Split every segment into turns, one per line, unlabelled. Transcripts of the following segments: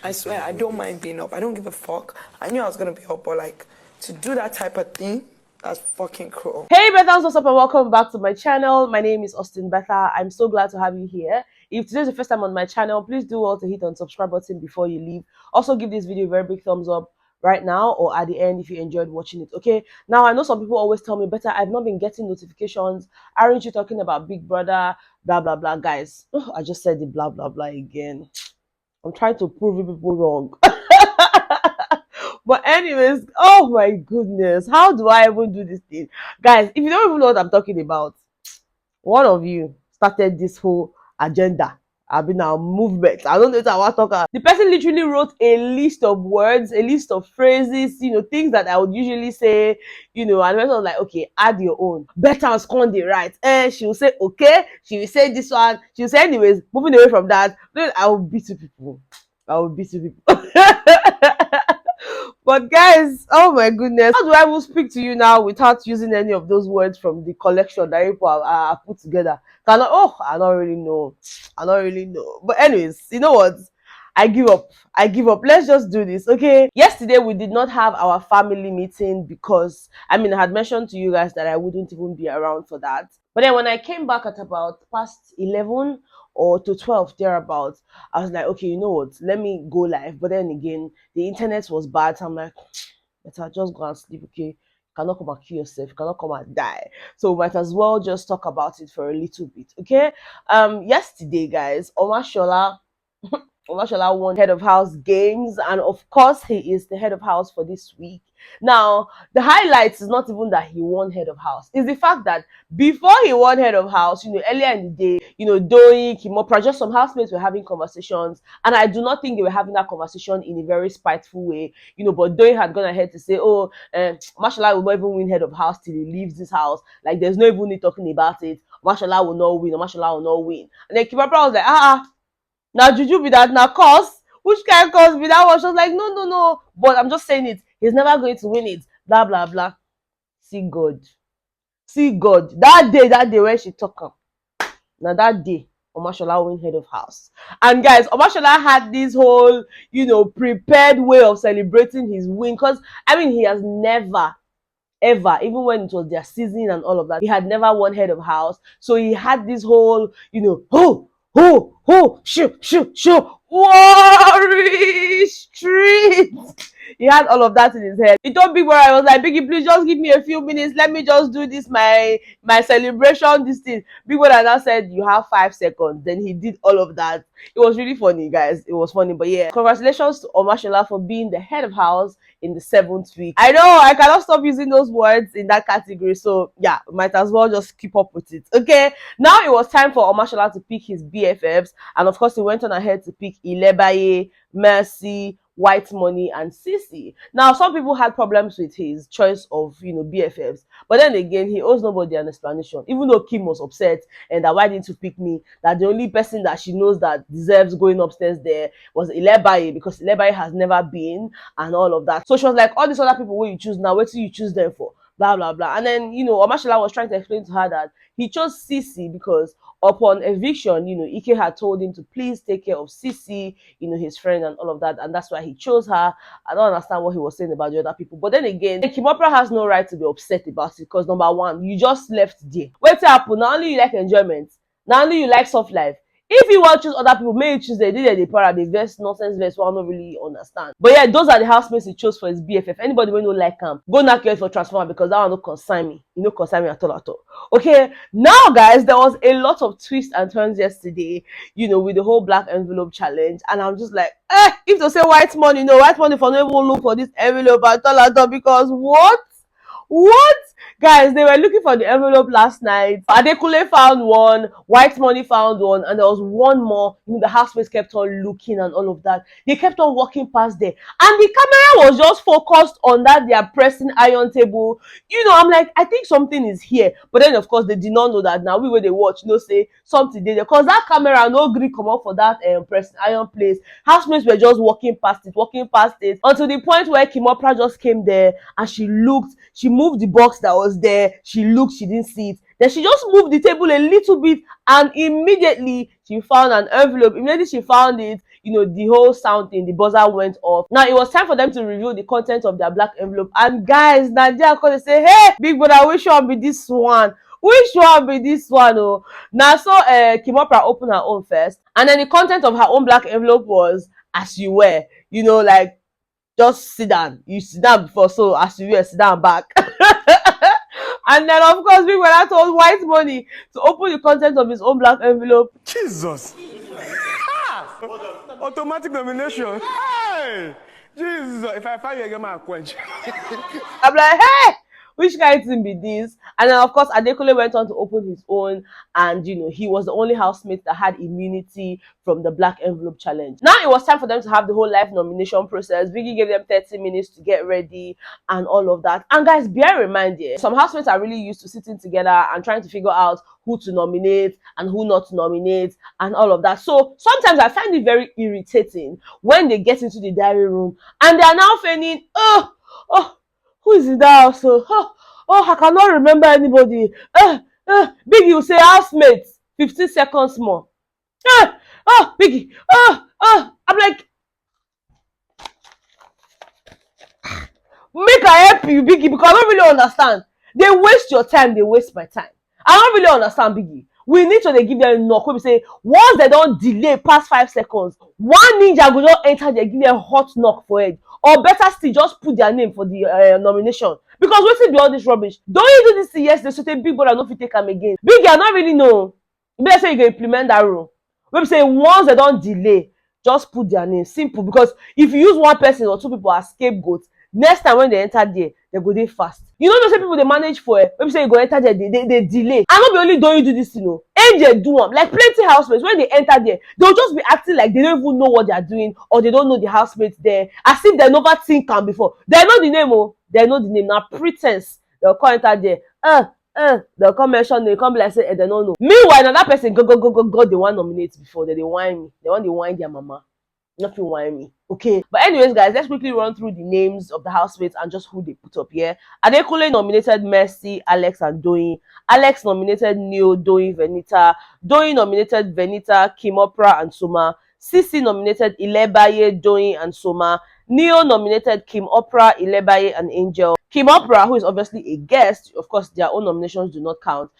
I swear, I don't mind being up. I don't give a fuck. I knew I was gonna be up, but like, to do that type of thing, that's fucking cruel.
Hey Bethans, what's up and welcome back to my channel. My name is Austin Betha. I'm so glad to have you here. If today's the first time on my channel, please do well to hit on subscribe button before you leave. Also give this video a very big thumbs up right now or at the end if you enjoyed watching it. Okay, now I know some people always tell me, Betha, I've not been getting notifications. Aren't you talking about Big Brother, blah blah blah? Guys, I just said the blah blah blah again. I'm trying to prove people wrong. But anyways, oh my goodness, how do I even do this thing? Guys, if you don't even know what I'm talking about, one of you started this whole agenda. I've been a movement. I don't know what I want to talk about. The person literally wrote a list of words, a list of phrases, things that I would usually say, and the person was like, okay, add your own. Bethans Corner, right? She will say, okay. She will say this one. She will say, anyways, moving away from that, then I will beat you people. But guys, oh my goodness, how do I even speak to you now without using any of those words from the collection that people have put together? I don't really know. But anyways, you know what? I give up. Let's just do this, okay? Yesterday, we did not have our family meeting because, I had mentioned to you guys that I wouldn't even be around for that. But then when I came back at about past 11 or to 12 thereabouts, I was like, okay, you know what? Let me go live. But then again, the internet was bad. So I'm like, better just go and sleep, okay? You cannot come and kill yourself. You cannot come and die. So might as well just talk about it for a little bit, okay? Yesterday, guys, Omashola won head of house games, and of course he is the head of house for this week. Now the highlights is not even that he won head of house, it's the fact that before he won head of house, earlier in the day, Doyin, Kimopra, just some housemates were having conversations, and I do not think they were having that conversation in a very spiteful way, but Doyin had gone ahead to say, oh, Mashallah will not even win head of house till he leaves this house, like there's no even need talking about it. Mashallah will not win, or Mashallah will not win. And then Kimopra was like, now juju be that, now cause which kind of cause be that one? She was like, no, but I'm just saying it, he's never going to win it, blah blah blah. See God that day when she talk am, now that day Omashola win head of house. And guys, Omashola had this whole prepared way of celebrating his win, because he has never ever, even when it was their season and all of that, he had never won head of house. So he had this whole shoo, Worry Street. He had all of that in his head. He told Big Brother, I was like, Biggie, please just give me a few minutes. Let me just do this, my celebration, this thing. Big Brother now said, you have 5 seconds. Then he did all of that. It was really funny, guys. It was funny. But yeah, congratulations to Omashola for being the head of house in the 7th week. I know I cannot stop using those words in that category. So yeah, might as well just keep up with it. Okay, now it was time for Omashola to pick his BFFs. And of course, he went on ahead to pick Ilebaye, Mercy, Whitemoney, and Sissy. Now, some people had problems with his choice of, BFFs. But then again, he owes nobody an explanation. Even though Kim was upset and that why didn't you pick me? That the only person that she knows that deserves going upstairs there was Ilebaye, because Ilebaye has never been and all of that. So she was like, all these other people who you choose now, what do you choose them for? Blah, blah, blah. And then, Omashola was trying to explain to her that he chose Sissy because upon eviction, Ike had told him to please take care of Sissy, his friend and all of that. And that's why he chose her. I don't understand what he was saying about the other people. But then again, Kimopra has no right to be upset about it because number one, you just left there. Wait till happen. Not only you like enjoyment, not only you like soft life. If you want to choose other people, may you choose they did the para, the verse nonsense verse, one don't really understand. But yeah, those are the housemates he chose for his BFF. Anybody will not like him, go knock your head for transformer, because that one don't concern me. You know, concern me at all. Okay, now guys, there was a lot of twists and turns yesterday, with the whole black envelope challenge, and I'm just like, if they say white money, white money for no even look for this envelope at all, because what? Guys, they were looking for the envelope last night. Adekule found one, Whitemoney found one, and there was one more. The housemates kept on looking and all of that. They kept on walking past there, and the camera was just focused on that their pressing iron table. I'm like, I think something is here. But then of course they did not know that now we were they watch, say something there, because that camera no gree come up for that pressing iron place. Housemates were just walking past it until the point where Kimopra just came there and she looked, she moved the box that was there, she looked, she didn't see it, then she just moved the table a little bit, and immediately she found an envelope. Immediately she found it, the whole sound thing, the buzzer went off. Now it was time for them to reveal the content of their black envelope. And guys, Nadia called and say, hey, Big Brother, which one be this one? Which one be this one? Oh, now so Kimopra opened her own first, and then the content of her own black envelope was as you were, like just sit down. You sit down before, so as you were, sit down back. And then of course Big Brother told Whitemoney to open the content of his own black envelope.
Jesus. Automatic nomination. Hey! Jesus. If I find you again, I'll quench.
I'm like, hey, which kind of thing be this? And then of course Adekule went on to open his own, and he was the only housemate that had immunity from the black envelope challenge. Now it was time for them to have the whole live nomination process. Biggie gave them 30 minutes to get ready and all of that. And guys, bear in mind here, some housemates are really used to sitting together and trying to figure out who to nominate and who not to nominate and all of that. So sometimes I find it very irritating when they get into the diary room and they are now feigning, oh, who is in that house? Oh, I cannot remember anybody. Biggie will say housemates, 15 seconds more. Biggie, I'm like, make I help you, Biggie, because I don't really understand. They waste your time, they waste my time. I don't really understand, Biggie. We need to give them a knock. We say once they don't delay past 5 seconds, one ninja will not enter there, give them a hot knock for it. Or better still, just put their name for the nomination. Because what's be all this rubbish? Don't you do this yesterday? So Big Brother no fit take them again. Biggie, I don't really know. Maybe say you can implement that rule. Maybe say once they don't delay, just put their name. Simple. Because if you use one person or two people as scapegoats, next time when they enter there, they go there fast. You know, say people they manage for it. Maybe say you go enter there, they delay. And not be only don't you do this, Angel do them. Like plenty housemates, when they enter there, they'll just be acting like they don't even know what they are doing, or they don't know the housemates there, as if they never seen them before. They know the name, they know the name. Now pretense, they'll come enter there. They'll come mention, they'll come like say, they don't know. Meanwhile, another person go, they want nominate before, they whine me. They want to whine their mama. Nothing whine me. Okay. But anyways, guys, let's quickly run through the names of the housemates and just who they put up here. Adekule nominated Mercy, Alex, and Doyin. Alex nominated Neo, Doyin, Venita. Doyin nominated Venita, Kimopra, and Soma. Sisi nominated Ilebaye, Doyin, and Soma. Neo nominated Kimopra, Ilebaye, and Angel. Kimopra, who is obviously a guest, of course, their own nominations do not count.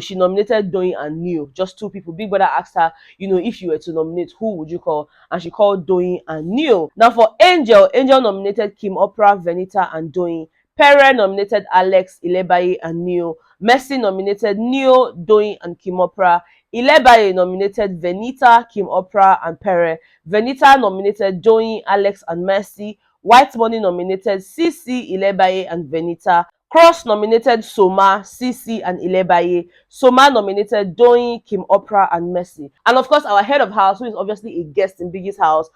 She nominated Doyin and Neo, just two people. Big Brother asked her, if you were to nominate, who would you call? And she called Doyin and Neo. Now for Angel nominated Kimopra, Venita, and Doyin. Pere nominated Alex, Ilebaye, and Neo. Mercy nominated Neo, Doyin, and Kimopra. Ilebaye nominated Venita, Kimopra, and Pere. Venita nominated Doyin, Alex, and Mercy. Whitemoney nominated Sisi, Ilebaye, and Venita. Cross nominated Soma, Sisi, and Ilebaye. Soma nominated Doyin, Kimopra, and Mercy. And of course, our head of house, who is obviously a guest in Biggie's house,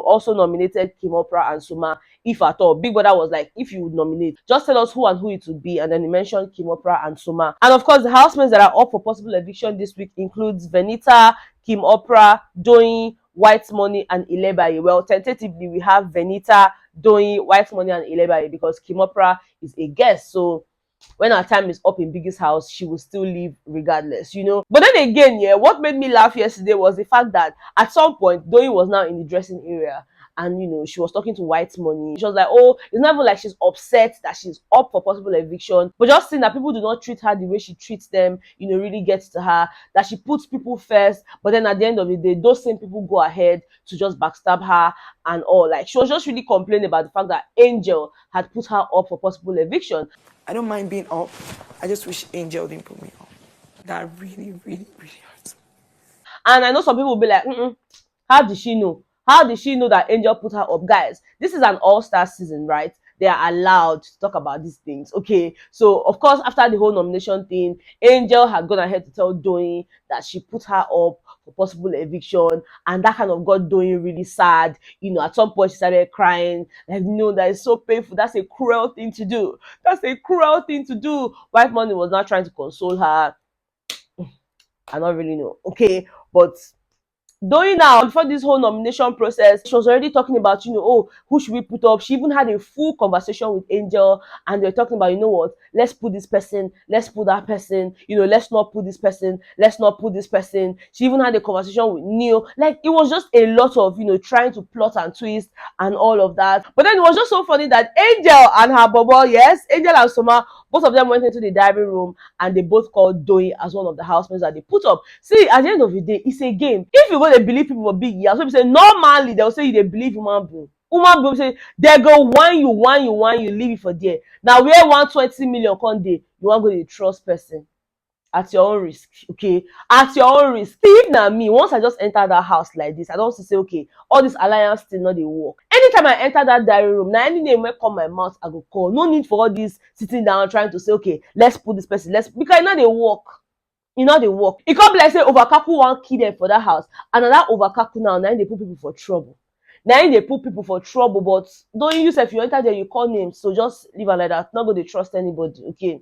also nominated Kimopra and Soma, if at all. Big Brother was like, if you would nominate, just tell us who and who it would be. And then he mentioned Kimopra and Soma. And of course, the housemates that are up for possible eviction this week includes Venita, Kimopra, Doyin, Whitemoney, and Ilebaye. Well, tentatively, we have Venita, Doyin, Whitemoney, and Ilebaye because Kimopra is a guest. So when our time is up in Biggie's house, she will still leave regardless, But then again, what made me laugh yesterday was the fact that at some point, Doyin was now in the dressing area. And, she was talking to Whitemoney. She was like, oh, it's not even like she's upset that she's up for possible eviction. But just seeing that people do not treat her the way she treats them, really gets to her. That she puts people first. But then at the end of the day, those same people go ahead to just backstab her and all. Like, she was just really complaining about the fact that Angel had put her up for possible eviction.
I don't mind being up. I just wish Angel didn't put me up. That really, really, really hurts.
And I know some people will be like, how did she know? How did she know that Angel put her up? Guys, this is an all-star season, right? They are allowed to talk about these things, okay? So, of course, after the whole nomination thing, Angel had gone ahead to tell Doyin that she put her up for possible eviction, and that kind of got Doyin really sad. At some point, she started crying. Like, that is so painful. That's a cruel thing to do. That's a cruel thing to do. Whitemoney was not trying to console her. I don't really know, okay? But Doyin now, before this whole nomination process, she was already talking about, oh, who should we put up? She even had a full conversation with Angel, and they're talking about, what, let's put this person, let's put that person, let's not put this person, let's not put this person. She even had a conversation with Neil. Like, it was just a lot of, trying to plot and twist and all of that. But then it was just so funny that Angel and her bobo, yes, Angel and Soma, both of them went into the dining room and they both called Doyin as one of the housemates that they put up. See, at the end of the day, it's a game. If you go to believe people for big years, so you say normally they'll say they believe human being. Human being say they go one you leave it for there. Now where 120 million come dey, you want to go to trust person at your own risk, okay? At your own risk. See, if na me, once I just enter that house like this, I don't say, okay, all this alliance still not dey work. Anytime I enter that diary room, now any name wey come my mouth, I go call. No need for all this sitting down trying to say, okay, let's put this person, because now they work. They work. It can't be like say Overkaku one kid them for that house. And that Overkaku now they put people for trouble. Now they put people for trouble, but don't use if you enter there, you call names. So just leave it like that. Not going to trust anybody. Okay.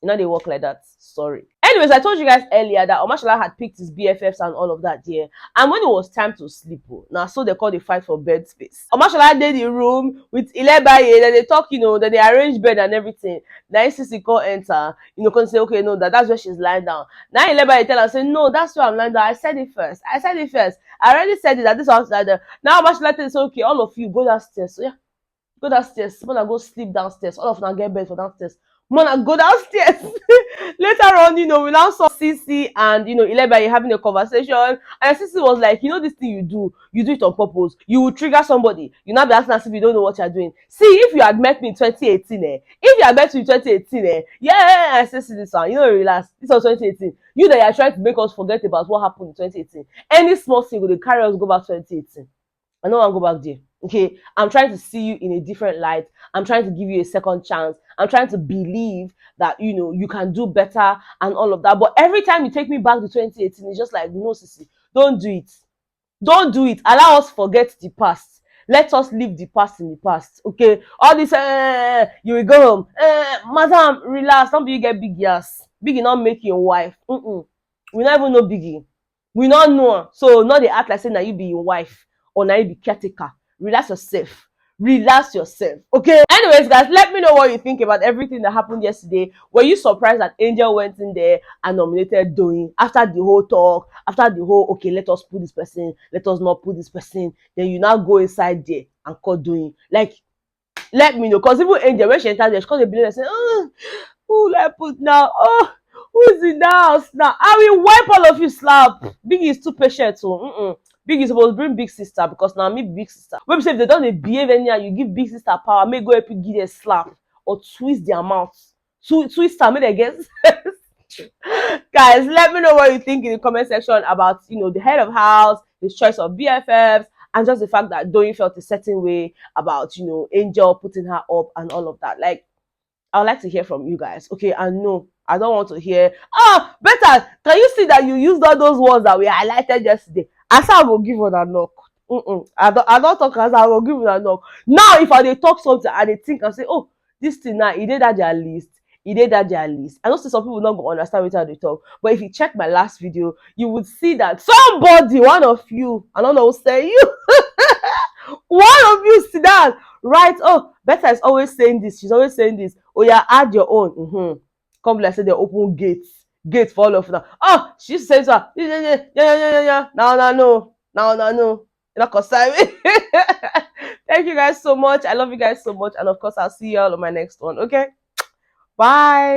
They work like that. Sorry. Anyways, I told you guys earlier that Omashola had picked his BFFs and all of that there. And when it was time to sleep, now so they called the fight for bed space. Omashola did the room with Ilebaye, then they talk, then they arrange bed and everything. Now Sissy call enter, can say, okay, no, that's where she's lying down. Now Ilebaye tell her, say, no, that's where I'm lying down. I said it first. I already said it that this house like that. Now Omashola tells, okay, all of you go downstairs. So yeah, go downstairs. Mona go sleep downstairs. All of them get bed for downstairs. Mona go downstairs. Later on, we now saw Sissy and Ilebaye having a conversation, and Sissy was like, this thing you do it on purpose. You will trigger somebody. You now be asking as if you don't know what you're doing. See, if you had met me in 2018, if you had met me in 2018, yeah, Sissy, this one, relax. This was 2018. You that are trying to make us forget about what happened in 2018. Any small thing will carry us go back to 2018. I don't want to go back there. Okay, I'm trying to see you in a different light. I'm trying to give you a second chance. I'm trying to believe that you can do better and all of that. But every time you take me back to 2018, it's just like, no, Sissy, don't do it. Don't do it. Allow us forget the past. Let us leave the past in the past. Okay, all this you will go home. Madam, relax. Don't be you get big ass. Biggie not make you wife. We not even know Biggie. We not know. So not they act like saying that you be your wife or now you be caretaker. Relax yourself. Relax yourself. Okay. Anyways, guys, let me know what you think about everything that happened yesterday. Were you surprised that Angel went in there and nominated Doyin after the whole talk, after the whole, okay, let us put this person, let us not put this person, then you now go inside there and call Doyin? Like, let me know. Because even Angel, when she entered there, she called the billionaire and said, oh, who will I put now? Oh, who's in the house now? I will wipe all of you slap. Biggie is too patient. So, Big is supposed to bring big sister, because now me big sister. When say if they don't behave anyhow, you give big sister power, may go help you give a slap or twist their mouth. Twist her, make they get. Guys, let me know what you think in the comment section about the head of house, his choice of BFFs, and just the fact that Doyin felt a certain way about Angel putting her up and all of that. Like, I would like to hear from you guys. Okay, and no, I don't want to hear, better. Can you see that you used all those words that we highlighted yesterday? I said I will give her a knock. I don't talk as I will give her a knock. Now, if I talk something and they think and say, oh, this thing now, he did that their list. He did that their list. I know some people not going to understand what they talk, but if you check my last video, you would see that somebody, one of you, I don't know, say you, one of you sit down, right? Oh, Betha is always saying this. She's always saying this. Oh yeah, add your own. Come like say they open gates for all of them. Oh, she says that. Yeah. No. You're not concerned me. Thank you guys so much. I love you guys so much, and of course I'll see you all on my next one. Okay, bye.